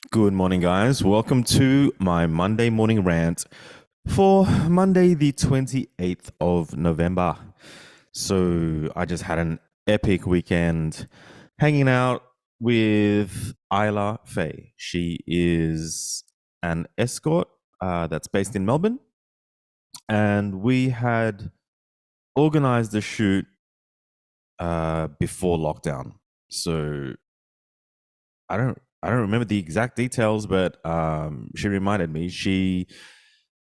Good morning, guys. Welcome to my Monday morning rant for Monday, the 28th of November. So, I just had an epic weekend hanging out with Isla Fae. She is an escort that's based in Melbourne, and we had organized the shoot before lockdown. So, I don't remember the exact details, but she reminded me she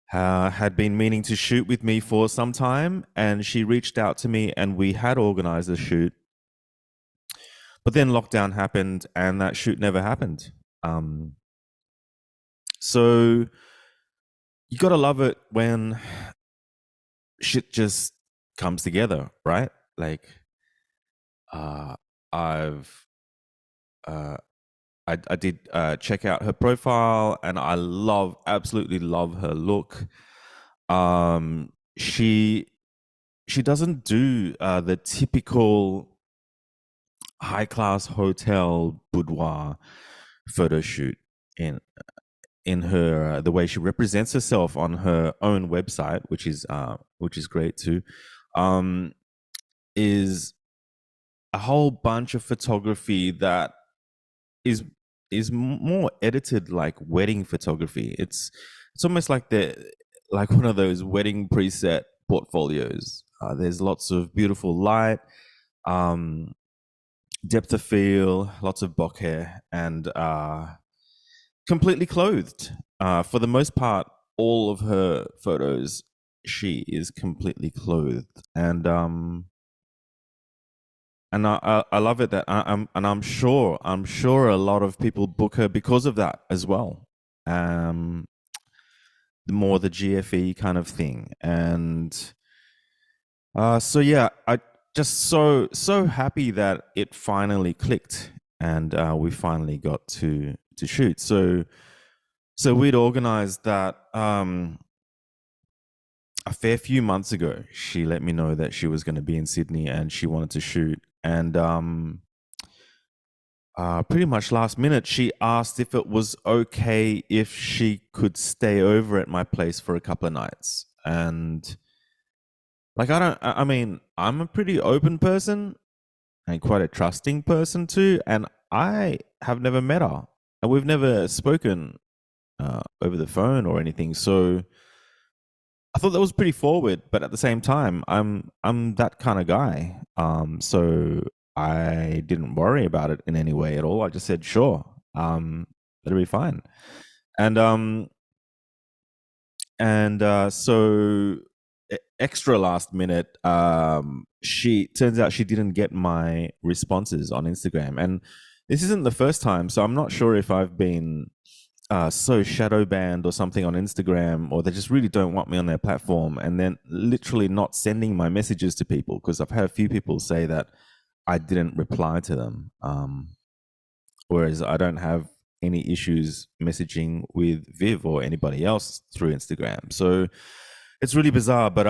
had been meaning to shoot with me for some time, and she reached out to me, and we had organized a shoot. But then lockdown happened, and that shoot never happened. Um, so you gotta love it when shit just comes together, right? Like uh, I've uh, I did check out her profile, and I absolutely love her look. She doesn't do the typical high class hotel boudoir photo shoot in her the way she represents herself on her own website, which is great too. Um, is a whole bunch of photography that is more edited like wedding photography. It's almost like one of those wedding preset portfolios. There's lots of beautiful light, um, depth of field, lots of bokeh, and completely clothed. For the most part, all of her photos, she is completely clothed, and I love it that I'm sure a lot of people book her because of that as well. Um, the more the GFE kind of thing, and so yeah, I just so happy that it finally clicked, and we finally got to shoot. So we'd organized that a fair few months ago. She let me know that she was going to be in Sydney and she wanted to shoot, and pretty much last minute, she asked if it was okay if she could stay over at my place for a couple of nights. And like, I mean, I'm a pretty open person and quite a trusting person too. And I have never met her, and we've never spoken over the phone or anything. So I thought that was pretty forward, but at the same time, I'm that kind of guy. So I didn't worry about it in any way at all. I just said, sure, it'll be fine. And so extra last minute, she turns out she didn't get my responses on Instagram, and this isn't the first time. So I'm not sure if I've been so shadow banned or something on Instagram, or they just really don't want me on their platform, and then literally not sending my messages to people, because I've had a few people say that I didn't reply to them. Whereas I don't have any issues messaging with Viv or anybody else through Instagram. So it's really bizarre, but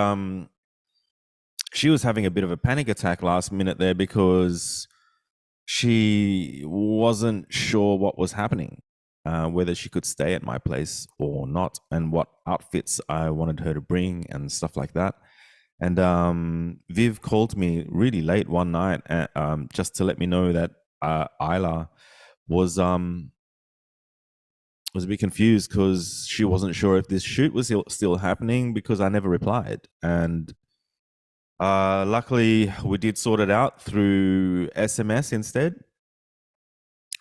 she was having a bit of a panic attack last minute there because she wasn't sure what was happening, whether she could stay at my place or not, and what outfits I wanted her to bring and stuff like that. And Viv called me really late one night, just to let me know that Isla was was a bit confused because she wasn't sure if this shoot was still happening because I never replied. And luckily, we did sort it out through SMS instead.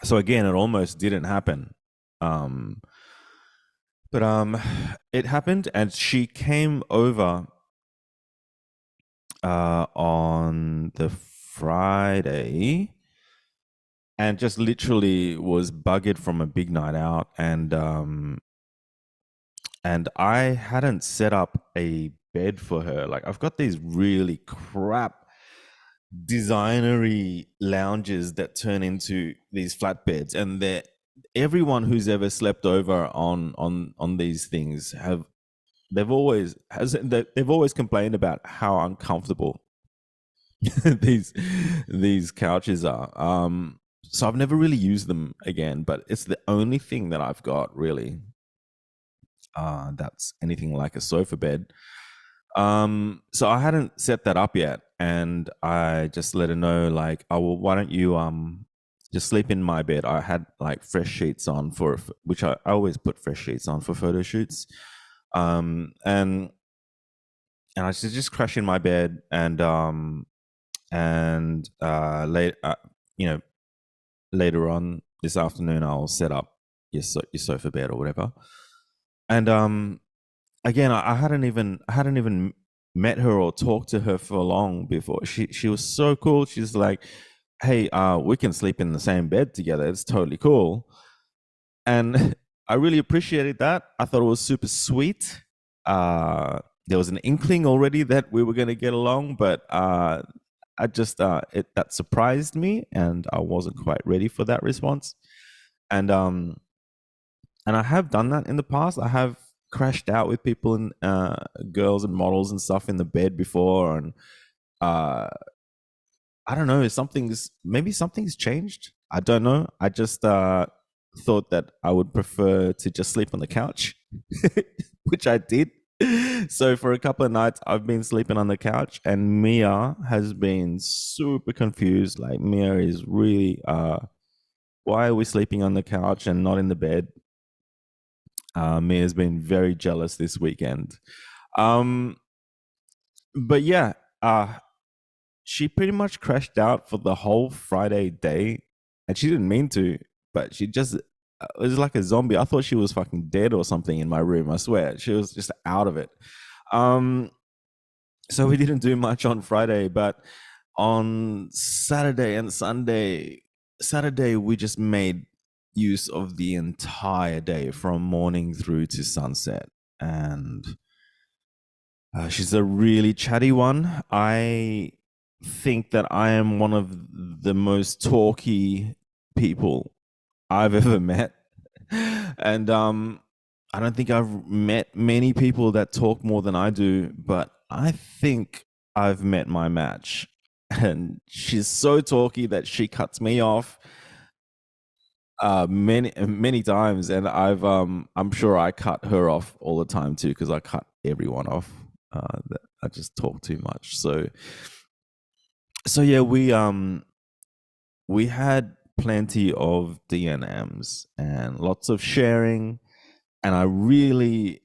So again, it almost didn't happen. Um, but it happened, and she came over on the Friday and just literally was buggered from a big night out, and I hadn't set up a bed for her. Like, I've got these really crap designery lounges that turn into these flatbeds, and they everyone who's ever slept over on these things have they've always complained about how uncomfortable these couches are. So I've never really used them again, but it's the only thing that I've got really. That's anything like a sofa bed. So I hadn't set that up yet, and I just let her know, like, oh well, why don't you just sleep in my bed? I had like fresh sheets on for which I always put fresh sheets on for photo shoots. And I should just crash in my bed and late you know later on this afternoon I'll set up your sofa bed or whatever. And again, I hadn't even met her or talked to her for long before. She was so cool. She's like, "Hey, we can sleep in the same bed together. It's totally cool." And I really appreciated that. I thought it was super sweet. There was an inkling already that we were going to get along, but I just that surprised me, and I wasn't quite ready for that response. And I have done that in the past. I have crashed out with people and girls and models and stuff in the bed before, and uh, I don't know. Maybe something's changed. I don't know. I just thought that I would prefer to just sleep on the couch, which I did. So for a couple of nights, I've been sleeping on the couch, and Mia has been super confused. Like Mia is really, why are we sleeping on the couch and not in the bed? Mia's been very jealous this weekend. Um, but yeah, she pretty much crashed out for the whole Friday day, and she didn't mean to, but she just it was like a zombie. I thought she was fucking dead or something in my room. I swear, she was just out of it. Um, so we didn't do much on Friday, but on Saturday and Sunday, Saturday we just made use of the entire day from morning through to sunset, and she's a really chatty one. I think that I am one of the most talky people I've ever met. And I don't think I've met many people that talk more than I do, but I think I've met my match. And she's so talky that she cuts me off many times, and I'm sure I cut her off all the time too, because I cut everyone off. I just talk too much. So yeah, we had plenty of DNMs and lots of sharing, and I really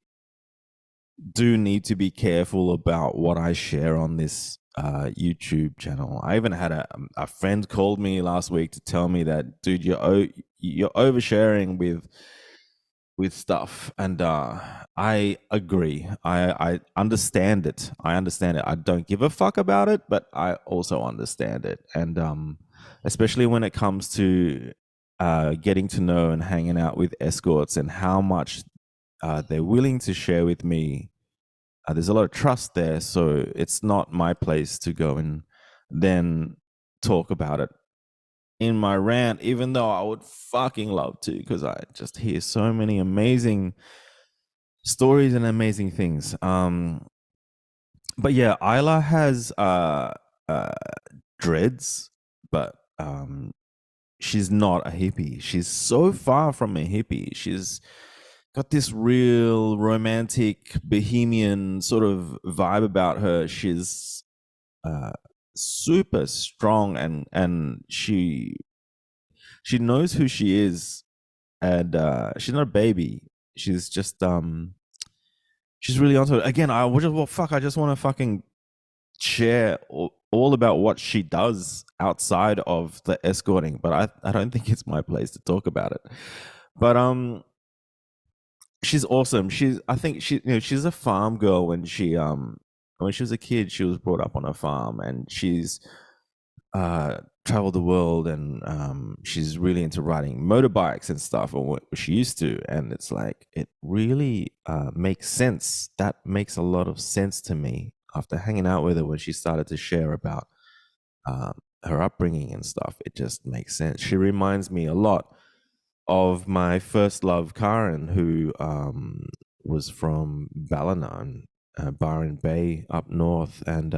do need to be careful about what I share on this YouTube channel. I even had a friend called me last week to tell me that, dude, you're oversharing with stuff, and I agree. I understand it. I don't give a fuck about it, but I also understand it. And especially when it comes to getting to know and hanging out with escorts, and how much they're willing to share with me. There's a lot of trust there, so it's not my place to go and then talk about it in my rant, even though I would fucking love to, because I just hear so many amazing stories and amazing things. But yeah, Isla has uh, dreads, but she's not a hippie. She's so far from a hippie. She's got this real romantic bohemian sort of vibe about her. She's uh, super strong, and she knows who she is, and she's not a baby. She's just she's really onto it. Again, I was just, well, fuck, I just want to fucking share all about what she does outside of the escorting, but I don't think it's my place to talk about it. But she's awesome. I think she's a farm girl. When she was a kid, she was brought up on a farm, and she's traveled the world, and she's really into riding motorbikes and stuff, or what she used to. And it's like, it really makes sense. That makes a lot of sense to me after hanging out with her when she started to share about her upbringing and stuff. It just makes sense. She reminds me a lot of my first love, Karen, who was from Ballina, Byron Bay up north. And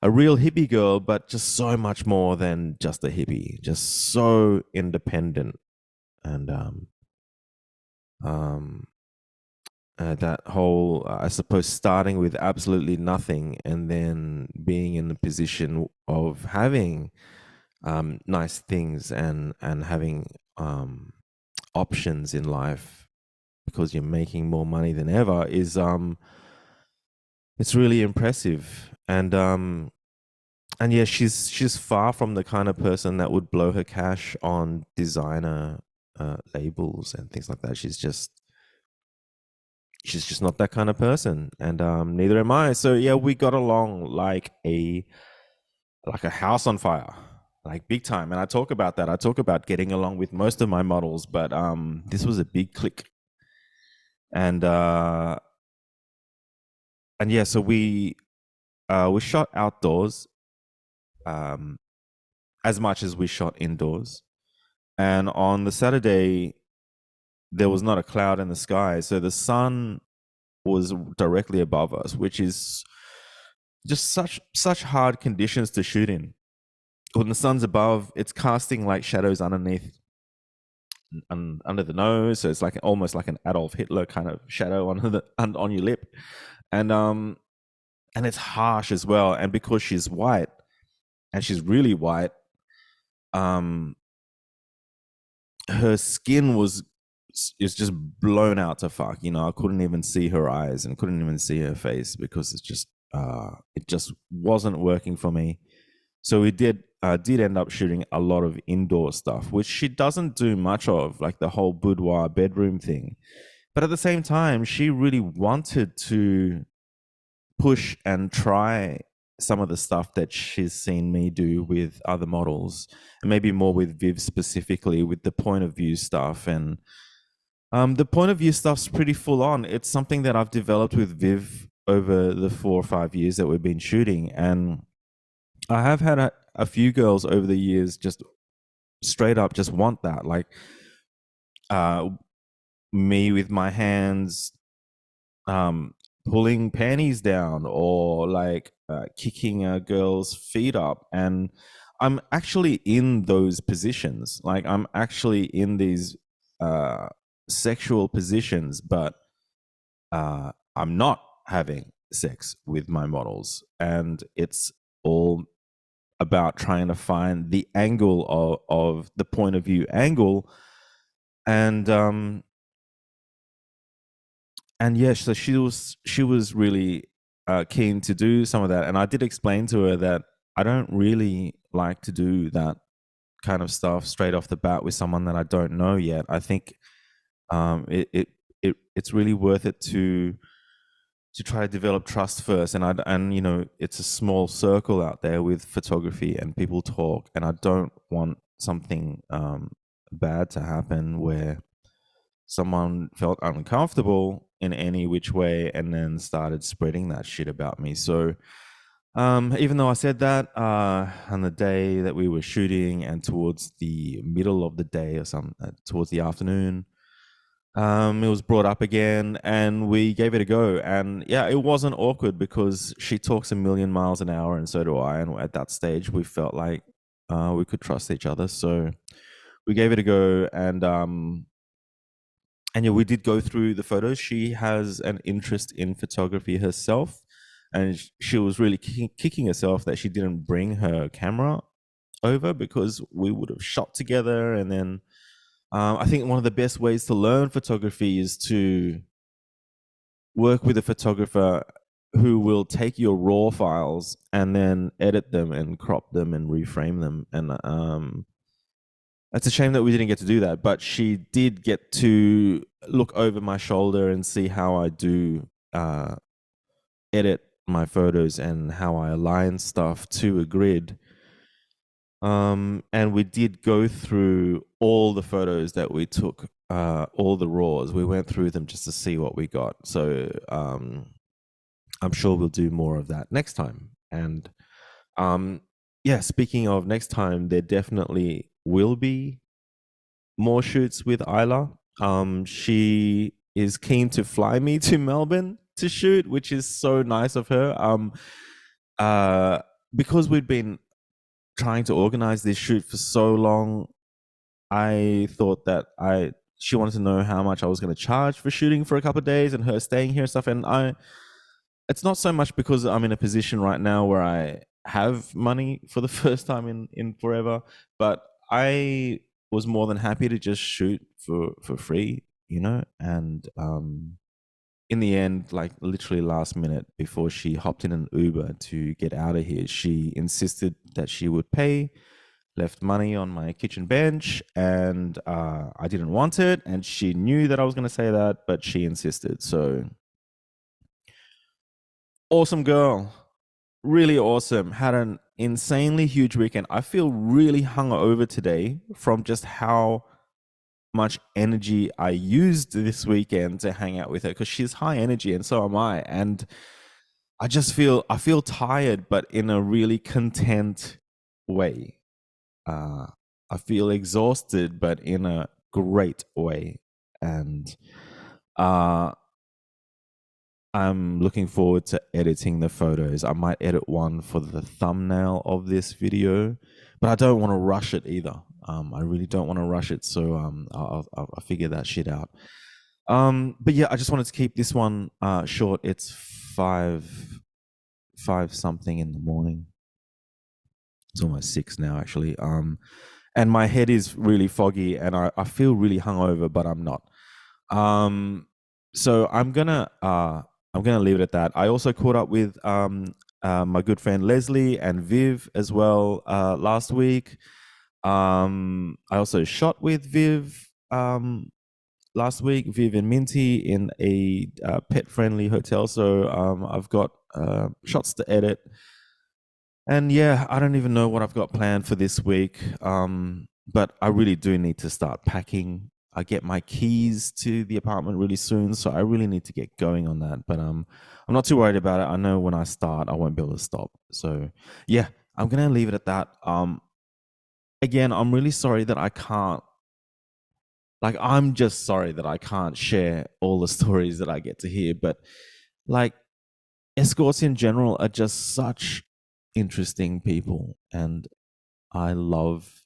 a real hippie girl, but just so much more than just a hippie, just so independent. And um, that whole, I suppose, starting with absolutely nothing and then being in the position of having nice things and having options in life because you're making more money than ever is it's really impressive. And yeah, she's far from the kind of person that would blow her cash on designer labels and things like that. She's just not that kind of person, and neither am I. So yeah, we got along like a house on fire, like big time. And I talk about that. I talk about getting along with most of my models, but this was a big click. And yeah, so we shot outdoors um as much as we shot indoors. And on the Saturday, there was not a cloud in the sky, so the sun was directly above us, which is just such hard conditions to shoot in. When the sun's above, it's casting like shadows underneath under the nose, so it's like almost like an Adolf Hitler kind of shadow on your lip, and and it's harsh as well. And because she's white and she's really white, um, her skin was is just blown out to fuck. I couldn't even see her eyes and couldn't even see her face because it just wasn't working for me. So we did end up shooting a lot of indoor stuff, which she doesn't do much of, like the whole boudoir bedroom thing. But at the same time, she really wanted to push and try some of the stuff that she's seen me do with other models, and maybe more with Viv specifically with the point of view stuff. And the point of view stuff's pretty full on. It's something that I've developed with Viv over the 4 or 5 years that we've been shooting. And I have had a few girls over the years just straight up just want that. Like uh, me with my hands um, pulling panties down, or like kicking a girl's feet up. And I'm actually in those positions. Like I'm actually in these uh, sexual positions, but I'm not having sex with my models. And it's all about trying to find the angle of the point of view angle. And yes, so she was really keen to do some of that. And I did explain to her that I don't really like to do that kind of stuff straight off the bat with someone that I don't know yet. I think it's really worth it to try to develop trust first. And it's a small circle out there with photography, and people talk, and I don't want something bad to happen where someone felt uncomfortable in any which way and then started spreading that shit about me. So even though I said that on the day that we were shooting, and towards the middle of the day or some towards the afternoon, it was brought up again, and we gave it a go. And yeah, it wasn't awkward because she talks a million miles an hour, and so do I. And at that stage, we felt like we could trust each other, so we gave it a go. And yeah, we did go through the photos. She has an interest in photography herself, and she was really kicking herself that she didn't bring her camera over, because we would have shot together. And then I think one of the best ways to learn photography is to work with a photographer who will take your raw files and then edit them and crop them and reframe them. And it's a shame that we didn't get to do that, but she did get to look over my shoulder and see how I do edit my photos and how I align stuff to a grid. And we did go through all the photos that we took, all the raws. We went through them just to see what we got. So I'm sure we'll do more of that next time. And yeah, speaking of next time, there definitely will be more shoots with Isla. She is keen to fly me to Melbourne to shoot, which is so nice of her. because we'd been trying to organize this shoot for so long, I thought that I she wanted to know how much I was going to charge for shooting for a couple of days and her staying here and stuff. And it's not so much because I'm in a position right now where I have money for the first time in forever, but I was more than happy to just shoot for free, and in the end, like literally last minute before she hopped in an Uber to get out of here, she insisted that she would pay, left money on my kitchen bench, and I didn't want it. And she knew that I was going to say that, but she insisted. So awesome girl. Really awesome. Had an insanely huge weekend. I feel really hungover today from just how much energy I used this weekend to hang out with her because she's high energy and so am I. And I feel tired, but in a really content way. Uh, I feel exhausted, but in a great way. And uh, I'm looking forward to editing the photos. I might edit one for the thumbnail of this video, but I don't want to rush it either. I really don't want to rush it, so I'll figure that shit out. But yeah, I just wanted to keep this one short. It's five something in the morning. It's almost 6 now, actually. And my head is really foggy, and I feel really hungover, but I'm not. So I'm gonna leave it at that. I also caught up with my good friend Leslie and Viv as well last week. I also shot with Viv last week, Viv and Minty in a pet-friendly hotel. So I've got shots to edit, and yeah, I don't even know what I've got planned for this week. But I really do need to start packing. I get my keys to the apartment really soon, so I really need to get going on that. But I'm not too worried about it. I know when I start, I won't be able to stop. So yeah, I'm gonna leave it at that. Again, I'm really sorry that I can't. Like, I'm just sorry that I can't share all the stories that I get to hear. But like, escorts in general are just such interesting people, and I love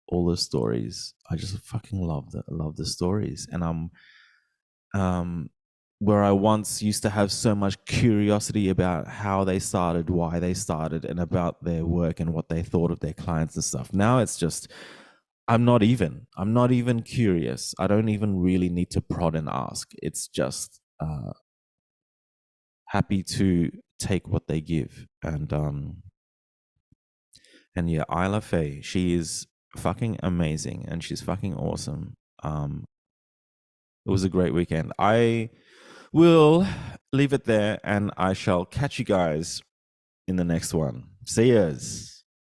all the stories. I just fucking love the stories. And um where I once used to have so much curiosity about how they started, why they started, and about their work and what they thought of their clients and stuff. Now it's just I'm not even curious. I don't even really need to prod and ask. It's just happy to take what they give. And yeah, Isla Fae, she is fucking amazing and she's fucking awesome. It was a great weekend. I will leave it there and I shall catch you guys in the next one. See yous.